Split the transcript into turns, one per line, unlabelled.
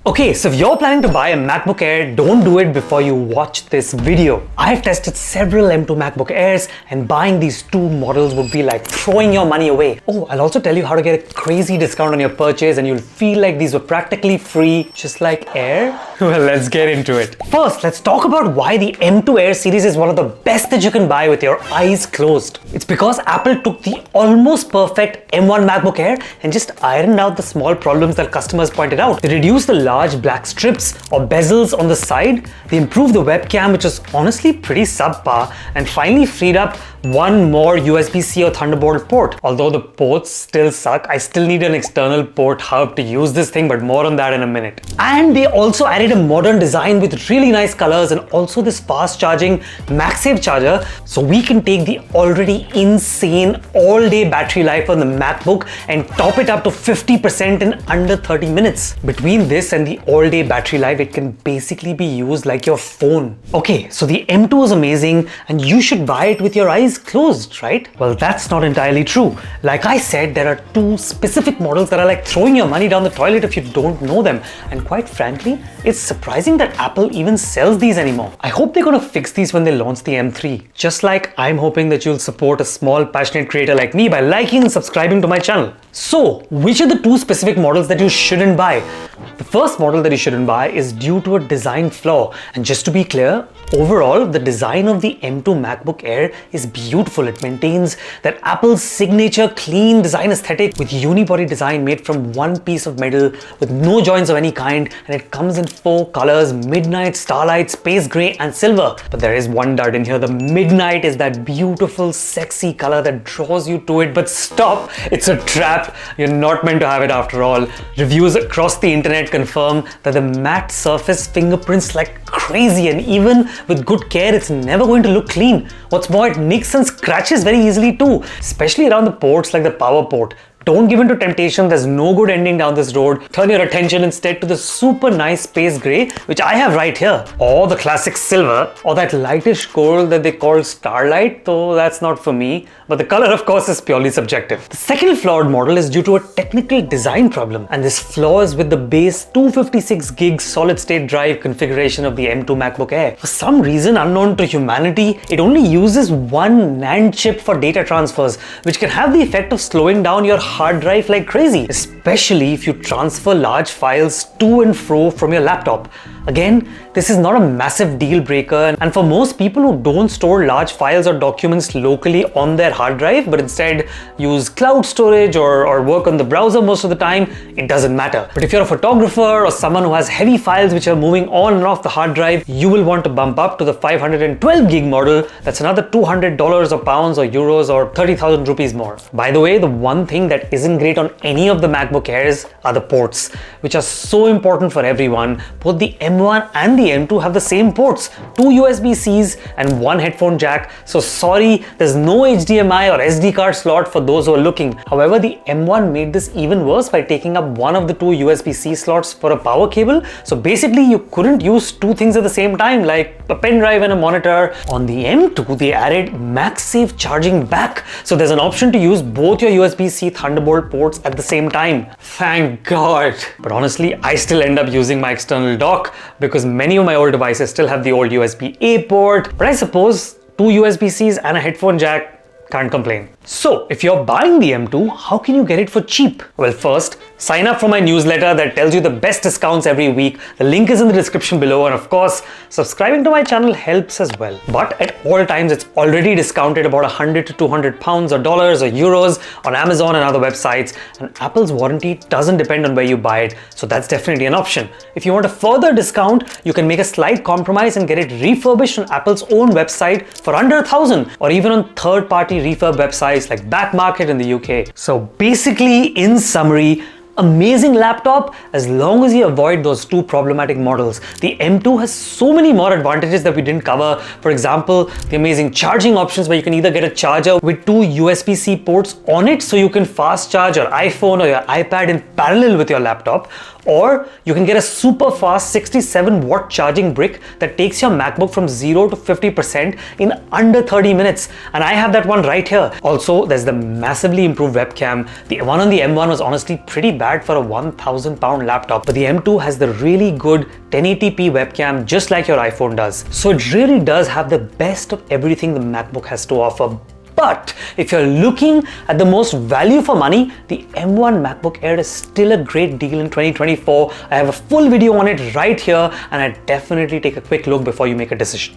Okay, so if you're planning to buy a MacBook Air, don't do it before you watch this video. I've tested several M2 MacBook Airs and buying these two models would be like throwing your money away. Oh, I'll also tell you how to get a crazy discount on your purchase and you'll feel like these were practically free, just like Air. Well, let's get into it. First, let's talk about why the M2 Air series is one of the best that you can buy with your eyes closed. It's because Apple took the almost perfect M1 MacBook Air and just ironed out the small problems that customers pointed out. They reduced the large black strips or bezels on the side, they improved the webcam, which is honestly pretty subpar, and finally freed up one more USB-C or Thunderbolt port. Although the ports still suck, I still need an external port hub to use this thing, but more on that in a minute. And they also added a modern design with really nice colors and also this fast charging MagSafe charger, so we can take the already insane all-day battery life on the MacBook and top it up to 50% in under 30 minutes. Between this and the all-day battery life, it can basically be used like your phone. Okay, so the M2 is amazing and you should buy it with your eyes closed, right? Well, that's not entirely true. Like I said, there are two specific models that are like throwing your money down the toilet if you don't know them. And quite frankly, it's surprising that Apple even sells these anymore. I hope they're gonna fix these when they launch the M3. Just like I'm hoping that you'll support a small passionate creator like me by liking and subscribing to my channel. So, which are the two specific models that you shouldn't buy? The first model that you shouldn't buy is due to a design flaw. And just to be clear, overall, the design of the M2 MacBook Air is beautiful. It maintains that Apple's signature clean design aesthetic with unibody design made from one piece of metal with no joints of any kind, and it comes in 4 colors: midnight, starlight, space gray, and silver. But there is one dud in here. The midnight is that beautiful, sexy color that draws you to it. But stop, it's a trap. You're not meant to have it after all. Reviews across the internet confirm that the matte surface fingerprints like crazy, and even with good care, it's never going to look clean. What's more, it nicks and scratches very easily too, especially around the ports like the power port. Don't give in to temptation, there's no good ending down this road. Turn your attention instead to the super nice space grey, which I have right here. Or the classic silver, or that lightish gold that they call starlight, though that's not for me. But the color, of course, is purely subjective. The second flawed model is due to a technical design problem, and this flaw is with the base 256 gig solid-state drive configuration of the M2 MacBook Air. For some reason unknown to humanity, it only uses one NAND chip for data transfers, which can have the effect of slowing down your hard drive like crazy, especially if you transfer large files to and fro from your laptop. Again, this is not a massive deal breaker, and for most people who don't store large files or documents locally on their hard drive but instead use cloud storage or work on the browser most of the time, it doesn't matter. But if you're a photographer or someone who has heavy files which are moving on and off the hard drive, you will want to bump up to the 512 gig model. That's another $200 or pounds or euros or 30,000 rupees more. By the way, the one thing that isn't great on any of the MacBook Airs are the ports, which are so important for everyone. Both the M1 and the M2 have the same ports, 2 USB-Cs and 1 headphone jack. So sorry, there's no HDMI or SD card slot for those who are looking. However, the M1 made this even worse by taking up one of the 2 USB-C slots for a power cable. So basically, you couldn't use two things at the same time, like a pen drive and a monitor. On the M2, they added MagSafe charging back. So there's an option to use both your USB-C Thunderbolt ports at the same time. Thank God. But honestly, I still end up using my external dock because many of my old devices still have the old USB-A port. But I suppose 2 USB-Cs and a headphone jack, can't complain. So, if you're buying the M2, how can you get it for cheap? Well, first, sign up for my newsletter that tells you the best discounts every week. The link is in the description below, and of course, subscribing to my channel helps as well. But at all times, it's already discounted about 100 to 200 pounds or dollars or euros on Amazon and other websites, and Apple's warranty doesn't depend on where you buy it, so that's definitely an option. If you want a further discount, you can make a slight compromise and get it refurbished on Apple's own website for under 1,000, or even on third-party refurb websites like Back Market in the UK. So basically, in summary, amazing laptop as long as you avoid those two problematic models. The M2 has so many more advantages that we didn't cover. For example, the amazing charging options where you can either get a charger with 2 USB-C ports on it so you can fast charge your iPhone or your iPad in parallel with your laptop, or you can get a super fast 67-watt charging brick that takes your MacBook from 0 to 50% in under 30 minutes. And I have that one right here. Also, there's the massively improved webcam. The one on the M1 was honestly pretty bad bad for a 1,000 pound laptop, but the M2 has the really good 1080p webcam just like your iPhone does. So it really does have the best of everything the MacBook has to offer. But if you're looking at the most value for money, the M1 MacBook Air is still a great deal in 2024. I have a full video on it right here, and I'd definitely take a quick look before you make a decision.